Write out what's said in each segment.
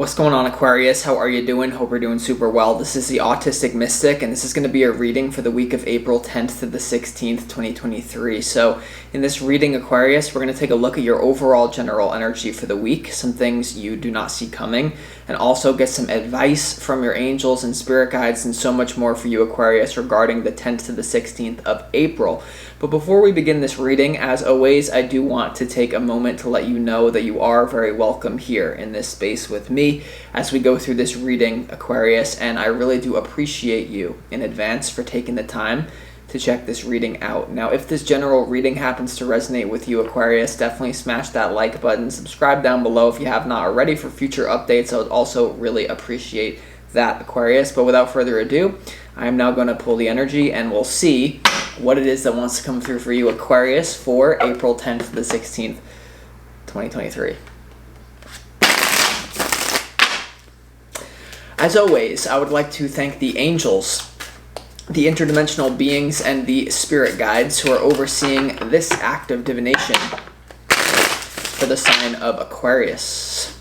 What's going on, Aquarius? How are you doing? Hope you're doing super well. This is the Autistic Mystic, and this is going to be a reading for the week of April 10th to the 16th, 2023. So in this reading, Aquarius, we're going to take a look at your overall general energy for the week, some things you do not see coming, and also get some advice from your angels and spirit guides and so much more for you, Aquarius, regarding the 10th to the 16th of April. But before we begin this reading, as always, I do want to take a moment to let you know that you are very welcome here in this space with me as we go through this reading, Aquarius, and I really do appreciate you in advance for taking the time to check this reading out. Now, if this general reading happens to resonate with you, Aquarius, definitely smash that like button, subscribe down below if you have not already for future updates. I would also really appreciate that, Aquarius. But without further ado, I am now going to pull the energy and we'll see what it is that wants to come through for you, Aquarius, for April 10th to the 16th, 2023. As always, I would like to thank the angels, the interdimensional beings, and the spirit guides who are overseeing this act of divination for the sign of Aquarius.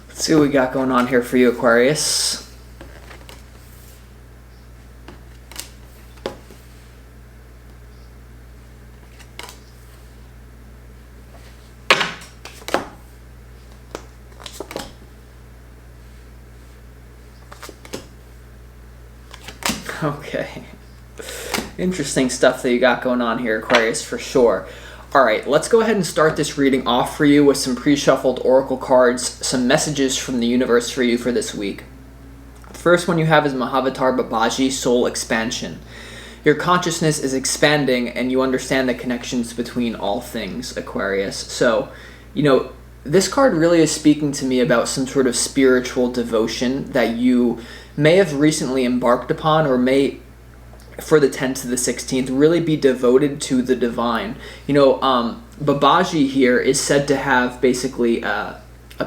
Let's see what we got going on here for you, Aquarius. Okay. Interesting stuff that you got going on here, Aquarius, for sure. Alright, let's go ahead and start this reading off for you with some pre-shuffled oracle cards, some messages from the universe for you for this week. The first one you have is Mahavatar Babaji, Soul Expansion. Your consciousness is expanding and you understand the connections between all things, Aquarius. So, this card really is speaking to me about some sort of spiritual devotion that you may have recently embarked upon, or may, for the 10th to the 16th, really be devoted to the divine. Babaji here is said to have basically a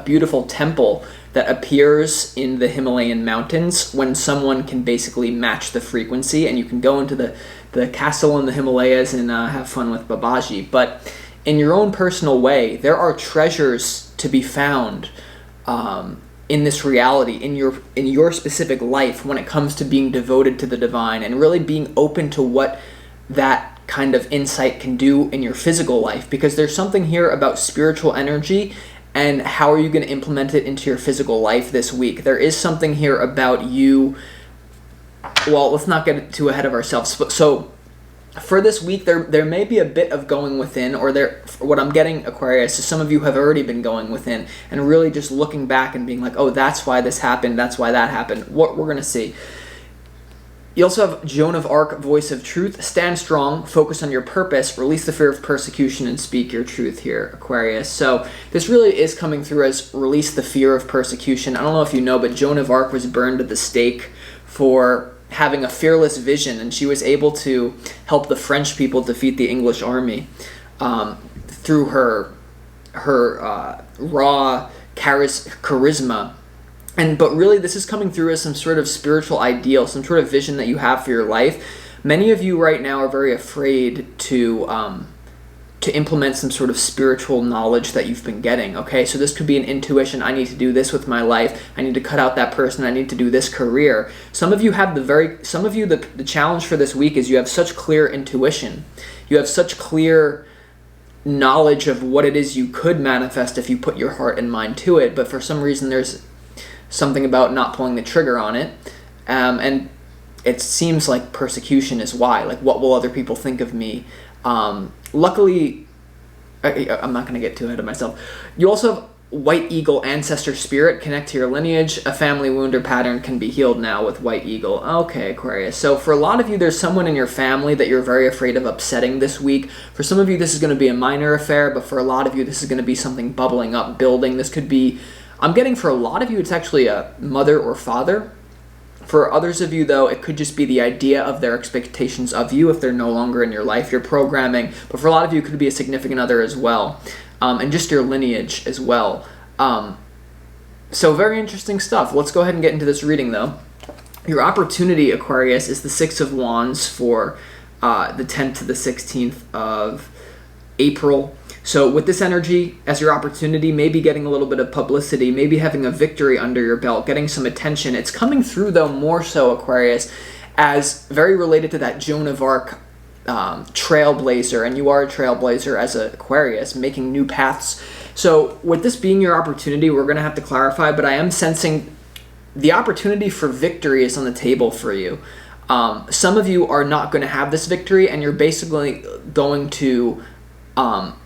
beautiful temple that appears in the Himalayan mountains when someone can basically match the frequency, and you can go into the castle in the Himalayas and have fun with Babaji. But in your own personal way, there are treasures to be found in this reality, in your specific life, when it comes to being devoted to the divine and really being open to what that kind of insight can do in your physical life. Because there's something here about spiritual energy and how are you going to implement it into your physical life this week. There is something here about you. Well, let's not get too ahead of ourselves. So for this week, there may be a bit of going within, or what I'm getting, Aquarius, is some of you have already been going within and really just looking back and being like, oh, that's why this happened, that's why that happened. What we're going to see. You also have Joan of Arc, Voice of Truth. Stand strong, focus on your purpose, release the fear of persecution, and speak your truth here, Aquarius. So this really is coming through as release the fear of persecution. I don't know if you know, but Joan of Arc was burned at the stake for having a fearless vision, and she was able to help the French people defeat the English army through her raw charisma. But really, this is coming through as some sort of spiritual ideal, some sort of vision that you have for your life. Many of you right now are very afraid to implement some sort of spiritual knowledge that you've been getting, okay? So this could be an intuition. I need to do this with my life. I need to cut out that person. I need to do this career. Some of you have the challenge for this week is you have such clear intuition. You have such clear knowledge of what it is you could manifest if you put your heart and mind to it, but for some reason there's something about not pulling the trigger on it. And it seems like persecution is why. Like, what will other people think of me? Luckily, I'm not going to get too ahead of myself. You also have White Eagle ancestor spirit, connect to your lineage. A family wound or pattern can be healed now with White Eagle. Okay, Aquarius. So for a lot of you, there's someone in your family that you're very afraid of upsetting this week. For some of you, this is going to be a minor affair, but for a lot of you, this is going to be something bubbling up, building. This could be, I'm getting for a lot of you, it's actually a mother or father. For others of you, though, it could just be the idea of their expectations of you if they're no longer in your life, your programming. But for a lot of you, it could be a significant other as well. And just your lineage as well. So very interesting stuff. Let's go ahead and get into this reading, though. Your opportunity, Aquarius, is the Six of Wands for the 10th to the 16th of April. So with this energy as your opportunity, maybe getting a little bit of publicity, maybe having a victory under your belt, getting some attention. It's coming through, though, more so, Aquarius, as very related to that Joan of Arc trailblazer, and you are a trailblazer as an Aquarius, making new paths. So with this being your opportunity, we're going to have to clarify, but I am sensing the opportunity for victory is on the table for you. Some of you are not going to have this victory, and you're basically going to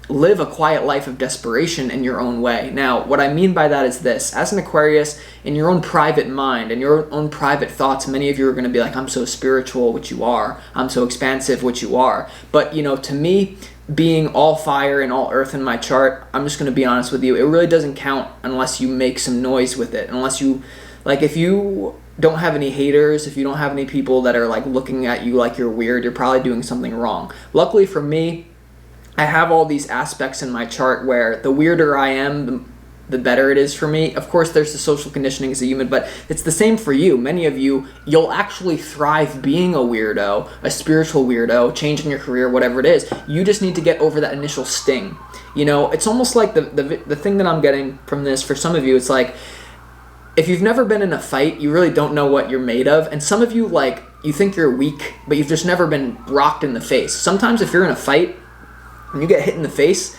live a quiet life of desperation in your own way. Now, what I mean by that is this. As an Aquarius, in your own private mind, in your own private thoughts, many of you are going to be like, I'm so spiritual, which you are. I'm so expansive, which you are. But, to me, being all fire and all earth in my chart, I'm just going to be honest with you, it really doesn't count unless you make some noise with it. Unless you, if you don't have any haters, if you don't have any people that are, looking at you like you're weird, you're probably doing something wrong. Luckily for me, I have all these aspects in my chart where the weirder I am, the better it is for me. Of course, there's the social conditioning as a human, but it's the same for you. Many of you, you'll actually thrive being a weirdo, a spiritual weirdo, changing your career, whatever it is. You just need to get over that initial sting. It's almost like the thing that I'm getting from this, for some of you, it's like, if you've never been in a fight, you really don't know what you're made of. And some of you, you think you're weak, but you've just never been rocked in the face. Sometimes if you're in a fight, and you get hit in the face,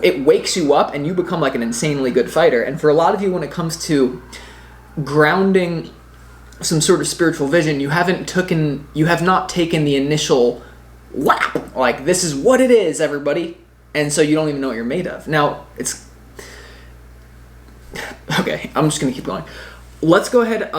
it wakes you up and you become an insanely good fighter. And for a lot of you, when it comes to grounding some sort of spiritual vision, you have not taken the initial whap, this is what it is, everybody. And so you don't even know what you're made of. Now, it's okay, I'm just going to keep going. Let's go ahead.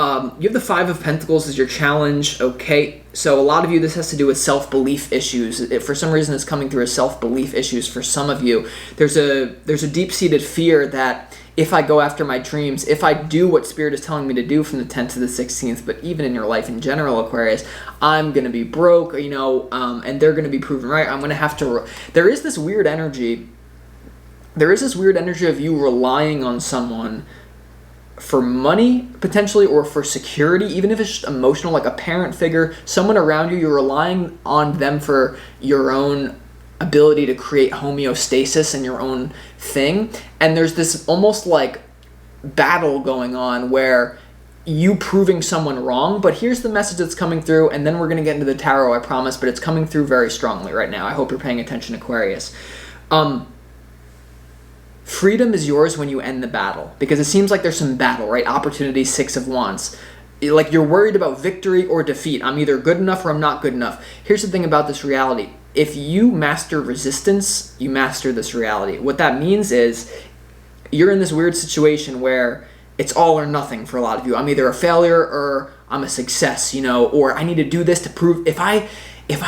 You have the Five of Pentacles as your challenge. Okay, so a lot of you, this has to do with self-belief issues. For some reason, it's coming through as self-belief issues for some of you. There's a deep-seated fear that if I go after my dreams, if I do what Spirit is telling me to do from the 10th to the 16th, but even in your life in general, Aquarius, I'm going to be broke, and they're going to be proven right. I'm going to have to... There is this weird energy. There is this weird energy of you relying on someone for money, potentially, or for security, even if it's just emotional, like a parent figure, someone around you, you're relying on them for your own ability to create homeostasis in your own thing. And there's this almost battle going on where you proving someone wrong, but here's the message that's coming through, and then we're going to get into the tarot, I promise, but it's coming through very strongly right now. I hope you're paying attention, Aquarius. Freedom is yours when you end the battle, because it seems like there's some battle, right? Opportunity, Six of Wands. You're worried about victory or defeat. I'm either good enough or I'm not good enough. Here's the thing about this reality. If you master resistance, you master this reality. What that means is you're in this weird situation where it's all or nothing for a lot of you. I'm either a failure or I'm a success, or I need to do this to prove if I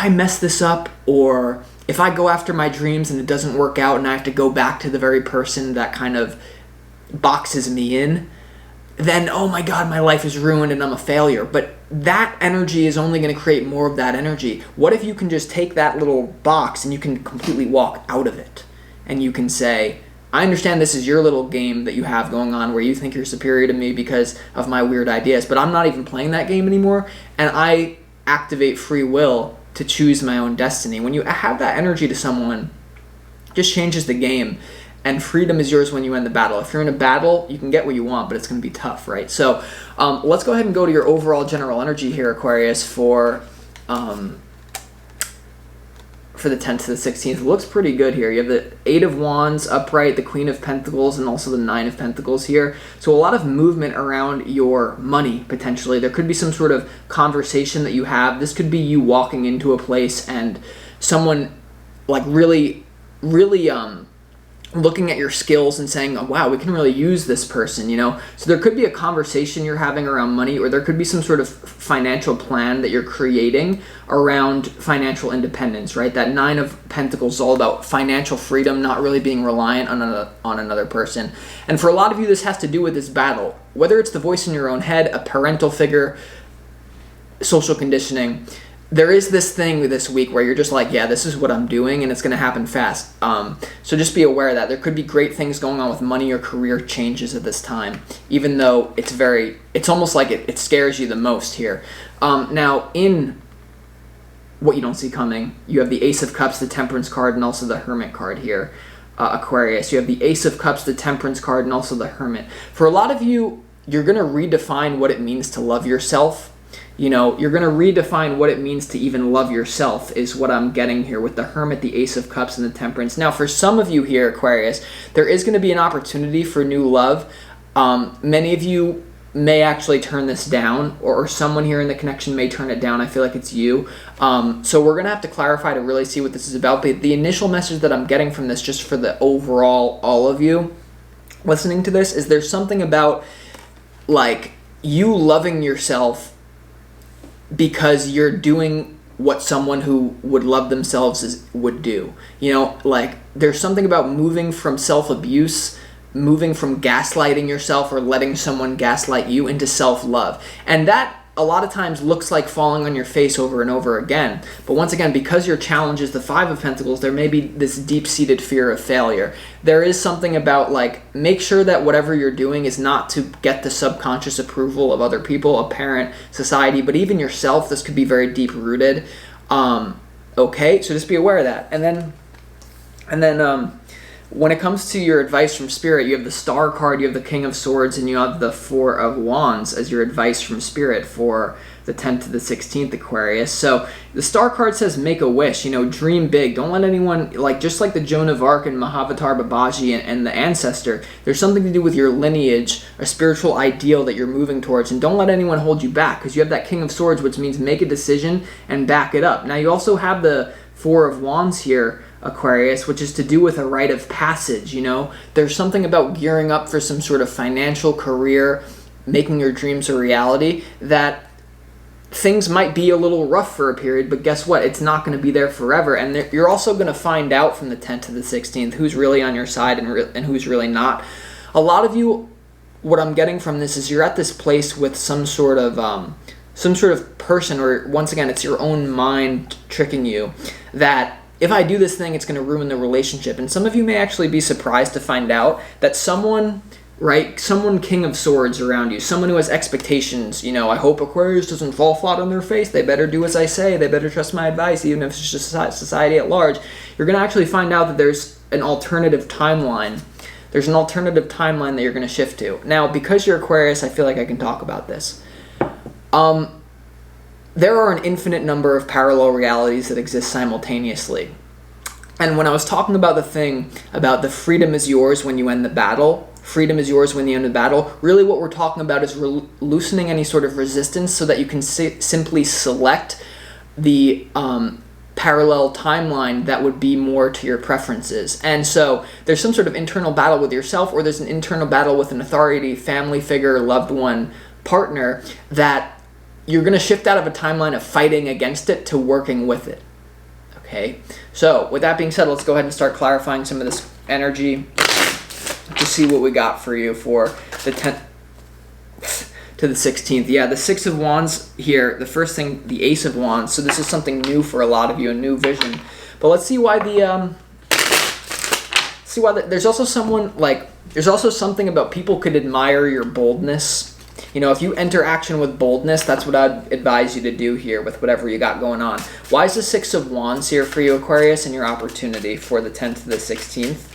mess this up, or if I go after my dreams and it doesn't work out and I have to go back to the very person that kind of boxes me in, then, oh my God, my life is ruined and I'm a failure. But that energy is only going to create more of that energy. What if you can just take that little box and you can completely walk out of it? And you can say, I understand this is your little game that you have going on where you think you're superior to me because of my weird ideas, but I'm not even playing that game anymore, and I activate free will to choose my own destiny. When you have that energy to someone, it just changes the game, and freedom is yours when you end the battle. If you're in a battle, you can get what you want, but it's going to be tough, right? So let's go ahead and go to your overall general energy here, Aquarius, for the 10th to the 16th. It looks pretty good here. You have the Eight of Wands upright, the Queen of Pentacles, and also the Nine of Pentacles here. So a lot of movement around your money, potentially. There could be some sort of conversation that you have. This could be you walking into a place and someone really looking at your skills and saying, oh, wow, we can really use this person, you know? So there could be a conversation you're having around money, or there could be some sort of financial plan that you're creating around financial independence, right? That Nine of Pentacles is all about financial freedom, not really being reliant on another person. And for a lot of you, this has to do with this battle. Whether it's the voice in your own head, a parental figure, social conditioning, there is this thing this week where you're just like, yeah, this is what I'm doing, and it's going to happen fast. So just be aware of that. There could be great things going on with money or career changes at this time, even though it's almost like it scares you the most here. Now, in what you don't see coming, you have the Ace of Cups, the Temperance card, and also the Hermit card here, Aquarius. You have the Ace of Cups, the Temperance card, and also the Hermit. For a lot of you, you're going to redefine what it means to love yourself. You know, you're going to redefine what it means to even love yourself, is what I'm getting here with the Hermit, the Ace of Cups, and the Temperance. Now, for some of you here, Aquarius, there is going to be an opportunity for new love. Many of you may actually turn this down, or someone here in the connection may turn it down. I feel like it's you. So we're going to have to clarify to really see what this is about. But the initial message that I'm getting from this, just for the overall, all of you listening to this, is there's something about, like, you loving yourself because you're doing what someone who would love themselves would do. You know, like, there's something about moving from self-abuse, moving from gaslighting yourself or letting someone gaslight you into self-love. And that a lot of times looks like falling on your face over and over again. But once again, because your challenge is the Five of Pentacles, there may be this deep-seated fear of failure. There is something about, like, make sure that whatever you're doing is not to get the subconscious approval of other people, a parent, society, but even yourself. This could be very deep-rooted. Okay, so just be aware of that. And then when it comes to your advice from Spirit, you have the Star card, you have the King of Swords, and you have the Four of Wands as your advice from Spirit for the 10th to the 16th, Aquarius. So the Star card says make a wish, you know, dream big. Don't let anyone, like, just like the Joan of Arc and Mahavatar Babaji and the Ancestor, there's something to do with your lineage, a spiritual ideal that you're moving towards, and don't let anyone hold you back, because you have that King of Swords, which means make a decision and back it up. Now, you also have the Four of Wands here, Aquarius, which is to do with a rite of passage. You know, there's something about gearing up for some sort of financial career, making your dreams a reality, that things might be a little rough for a period, but guess what? It's not going to be there forever. And you're also going to find out from the 10th to the 16th who's really on your side and who's really not. A lot of you, what I'm getting from this is you're at this place with some sort of person, or once again, it's your own mind tricking you, that if I do this thing, it's going to ruin the relationship. And some of you may actually be surprised to find out that someone, right, someone King of Swords around you, someone who has expectations, you know, I hope Aquarius doesn't fall flat on their face, they better do as I say, they better trust my advice, even if it's just society at large. You're going to actually find out that there's an alternative timeline. There's an alternative timeline that you're going to shift to. Now, because you're Aquarius, I feel like I can talk about this. There are an infinite number of parallel realities that exist simultaneously. And when I was talking about the thing about the freedom is yours when you end the battle, freedom is yours when you end the battle, really what we're talking about is loosening any sort of resistance so that you can simply select the parallel timeline that would be more to your preferences. And so there's some sort of internal battle with yourself, or there's an internal battle with an authority, family figure, loved one, partner, that you're going to shift out of a timeline of fighting against it to working with it. Okay? So, with that being said, let's go ahead and start clarifying some of this energy to see what we got for you for the 10th to the 16th. Yeah, the Six of Wands here, the first thing, the Ace of Wands. So this is something new for a lot of you, a new vision. But let's see why there's also someone, like, there's also something about people could admire your boldness. You know, if you enter action with boldness, that's what I'd advise you to do here with whatever you got going on. Why is the Six of Wands here for you, Aquarius, and your opportunity for the 10th to the 16th?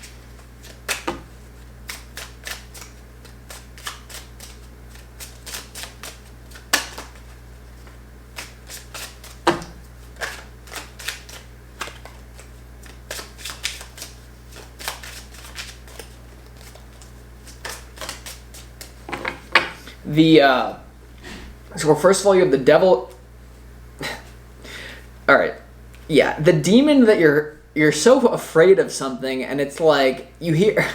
So first of all, you have the Devil. All right, yeah, the demon that you're you're so afraid of something, and it's like you hear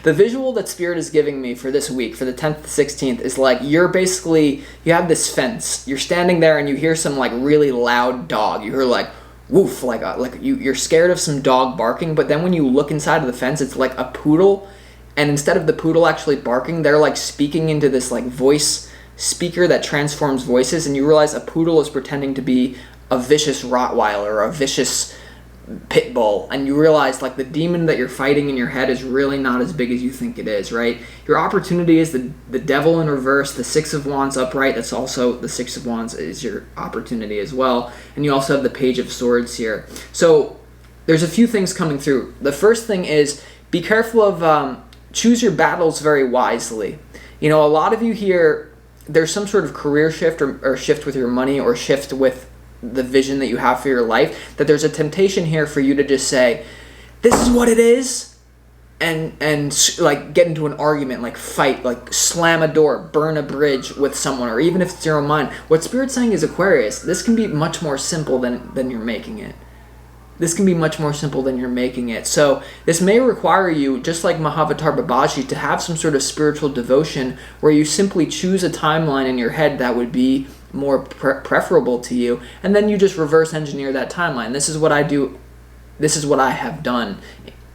the visual that Spirit is giving me for this week, for the 10th to 16th, is like you have this fence, you're standing there and you hear some like really loud dog, you hear like woof, you're scared of some dog barking, but then when you look inside of the fence, it's like a poodle, and instead of the poodle actually barking, they're like speaking into this like voice speaker that transforms voices, and you realize a poodle is pretending to be a vicious Rottweiler or a vicious pit bull, and you realize like the demon that you're fighting in your head is really not as big as you think it is, right? Your opportunity is the devil in reverse, the Six of Wands upright. That's also the Six of Wands is your opportunity as well, and you also have the Page of Swords here. So there's a few things coming through. The first thing is be careful of choose your battles very wisely. You know, a lot of you here, there's some sort of career shift or shift with your money or shift with the vision that you have for your life, that there's a temptation here for you to just say, this is what it is, and like get into an argument, like fight, like slam a door, burn a bridge with someone, or even if it's your own mind. What Spirit's saying is, Aquarius, this can be much more simple than you're making it. This can be much more simple than you're making it. So this may require you, just like Mahavatar Babaji, to have some sort of spiritual devotion where you simply choose a timeline in your head that would be more preferable to you, and then you just reverse engineer that timeline. This is what I do. This is what I have done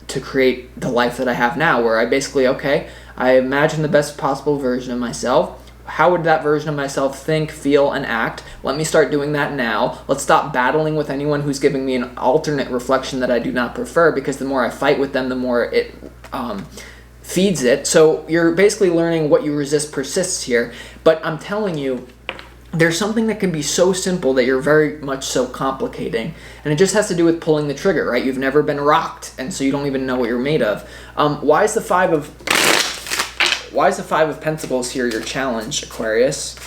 to create the life that I have now, where I basically, okay, I imagine the best possible version of myself. How would that version of myself think, feel, and act? Let me start doing that now. Let's stop battling with anyone who's giving me an alternate reflection that I do not prefer, because the more I fight with them, the more it feeds it. So you're basically learning what you resist persists here. But I'm telling you, there's something that can be so simple that you're very much so complicating. And it just has to do with pulling the trigger, right? You've never been rocked, and so you don't even know what you're made of. Why is the Five of Pentacles here your challenge, Aquarius?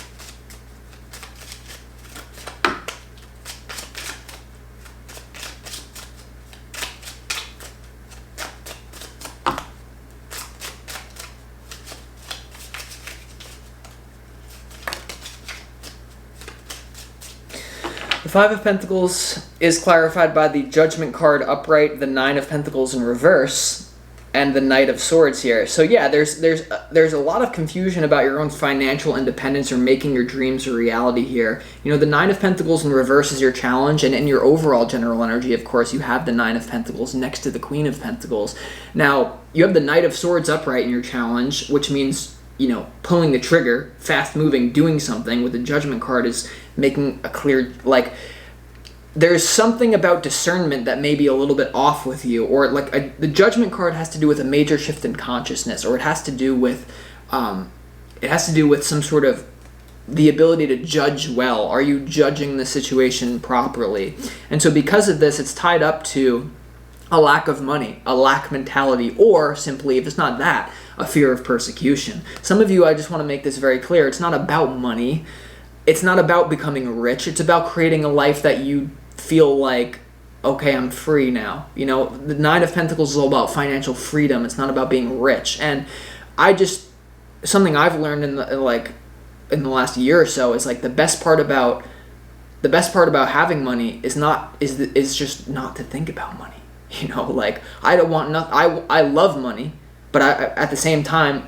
The Five of Pentacles is clarified by the Judgment card upright, the Nine of Pentacles in reverse, and the Knight of Swords here. So yeah, there's a lot of confusion about your own financial independence or making your dreams a reality here. You know, the Nine of Pentacles in reverse is your challenge, and in your overall general energy, of course, you have the Nine of Pentacles next to the Queen of Pentacles. Now, you have the Knight of Swords upright in your challenge, which means, you know, pulling the trigger, fast moving, doing something. With the Judgment card is making a clear, like, there's something about discernment that may be a little bit off with you, or like the Judgment card has to do with a major shift in consciousness, or it has to do with some sort of the ability to judge well. Are you judging the situation properly? And so because of this, it's tied up to a lack of money, a lack mentality, or simply, if it's not that, a fear of persecution. Some of you, I just want to make this very clear, it's not about money. It's not about becoming rich. It's about creating a life that you feel like, okay, I'm free now. You know, the Nine of Pentacles is all about financial freedom. It's not about being rich. And something I've learned in the last year or so is like the best part about having money is just not to think about money. You know, like I don't want nothing. I love money, but at the same time,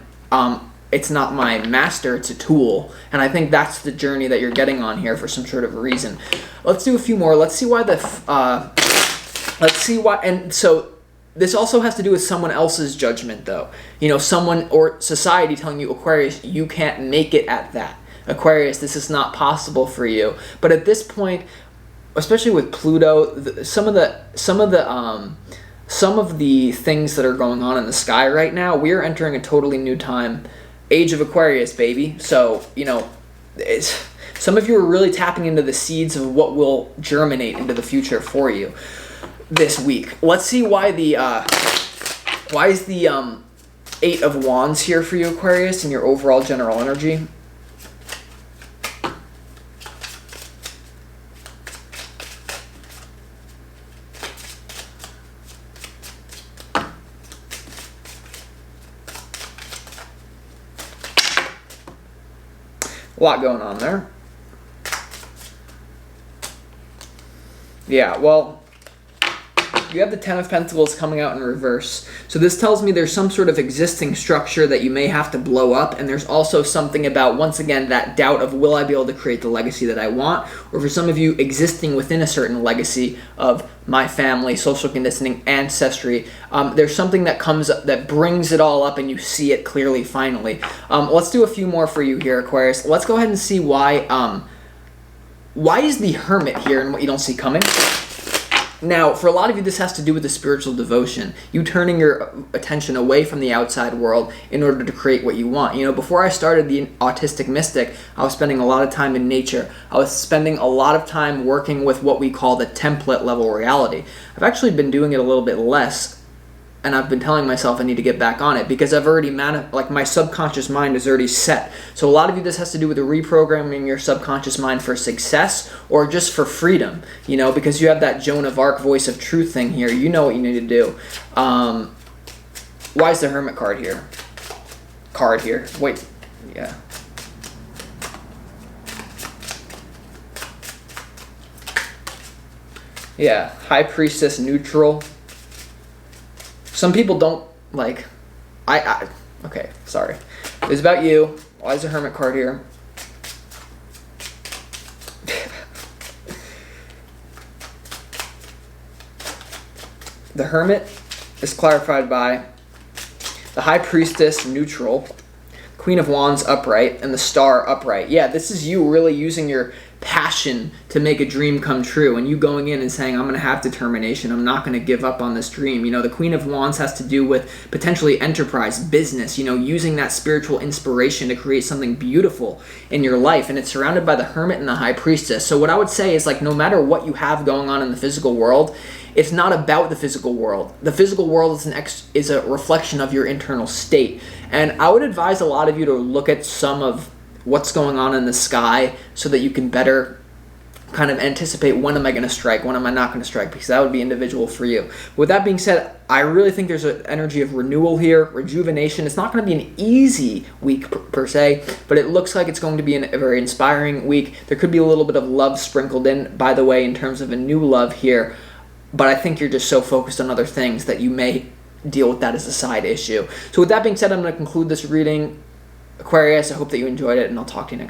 it's not my master, it's a tool. And I think that's the journey that you're getting on here for some sort of reason. Let's do a few more. Let's see why and so this also has to do with someone else's judgment though. You know, someone or society telling you, Aquarius, you can't make it at that. Aquarius, this is not possible for you. But at this point, especially with Pluto, some of the things that are going on in the sky right now, we're entering a totally new time. Age of Aquarius, baby. So, you know, some of you are really tapping into the seeds of what will germinate into the future for you this week. Let's see why is the Eight of Wands here for you, Aquarius, in your overall general energy. A lot going on there. Yeah, well, you have the Ten of Pentacles coming out in reverse. So this tells me there's some sort of existing structure that you may have to blow up, and there's also something about, once again, that doubt of will I be able to create the legacy that I want, or for some of you, existing within a certain legacy of my family, social conditioning, ancestry. There's something that comes up that brings it all up and you see it clearly finally. Let's do a few more for you here, Aquarius. Let's go ahead and see why is the Hermit here and what you don't see coming? Now, for a lot of you, this has to do with the spiritual devotion. You turning your attention away from the outside world in order to create what you want. You know, before I started the Autistic Mystic, I was spending a lot of time in nature. I was spending a lot of time working with what we call the template level reality. I've actually been doing it a little bit less, and I've been telling myself I need to get back on it because I've already my subconscious mind is already set. So a lot of you, this has to do with reprogramming your subconscious mind for success or just for freedom, you know, because you have that Joan of Arc voice of truth thing here. You know what you need to do. Why is the Hermit card here? Wait, yeah. Yeah, High Priestess neutral. Some people don't like, okay, sorry. It's about you. Why is the Hermit card here? The Hermit is clarified by the High Priestess neutral, Queen of Wands upright, and the Star upright. Yeah, this is you really using your passion to make a dream come true, and you going in and saying, I'm going to have determination, I'm not going to give up on this dream. You know, the Queen of Wands has to do with potentially enterprise, business, you know, using that spiritual inspiration to create something beautiful in your life, and it's surrounded by the Hermit and the High Priestess. So what I would say is, like, no matter what you have going on in the physical world, it's not about the physical world. The physical world is a reflection of your internal state, and I would advise a lot of you to look at some of what's going on in the sky so that you can better kind of anticipate, when am I going to strike, when am I not going to strike, because that would be individual for you. With that being said, I really think there's an energy of renewal here, rejuvenation. It's not going to be an easy week per se, but it looks like it's going to be a very inspiring week. There could be a little bit of love sprinkled in, by the way, in terms of a new love here, but I think you're just so focused on other things that you may deal with that as a side issue. So with that being said, I'm going to conclude this reading. Aquarius, I hope that you enjoyed it, and I'll talk to you next time.